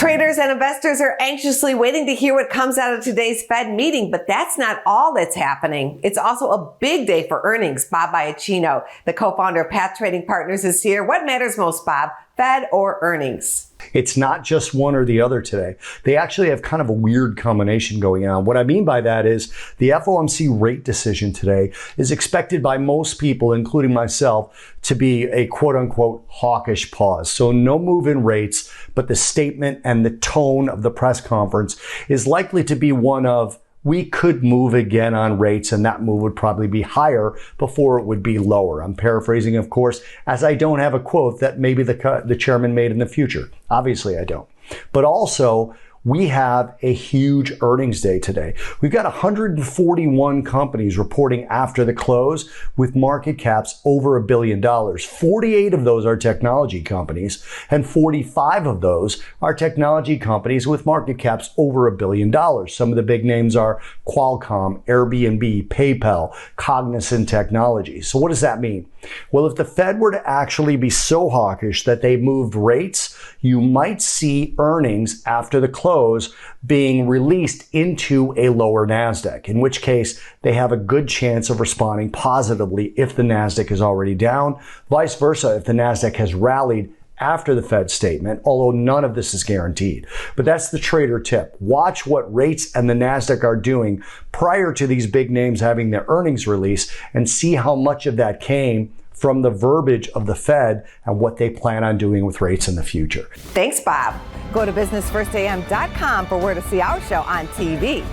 Traders and investors are anxiously waiting to hear what comes out of today's Fed meeting, but that's not all that's happening. It's also a big day for earnings. Bob Iaccino, the co-founder of Path Trading Partners, is here. What matters most, Bob, Fed or earnings? It's not just one or the other today. They actually have kind of a weird combination going on. What I mean by that is the FOMC rate decision today is expected by most people, including myself, to be a quote unquote hawkish pause. So no move in rates, but the statement and the tone of the press conference is likely to be one of, we could move again on rates, and that move would probably be higher before it would be lower. I'm paraphrasing, of course, as I don't have a quote that maybe the chairman made in the future. Obviously, I don't. But also, we have a huge earnings day today. We've got 141 companies reporting after the close with market caps over $1 billion. 48 of those are technology companies, and 45 of those are technology companies with market caps over $1 billion. Some of the big names are Qualcomm, Airbnb, PayPal, Cognizant Technology. So what does that mean? Well, if the Fed were to actually be so hawkish that they moved rates, you might see earnings after the close being released into a lower Nasdaq, in which case they have a good chance of responding positively if the Nasdaq is already down, vice versa if the Nasdaq has rallied after the Fed statement, although none of this is guaranteed. But that's the trader tip. Watch what rates and the Nasdaq are doing prior to these big names having their earnings release and see how much of that came from the verbiage of the Fed and what they plan on doing with rates in the future. Thanks, Bob. Go to businessfirstam.com for where to see our show on TV.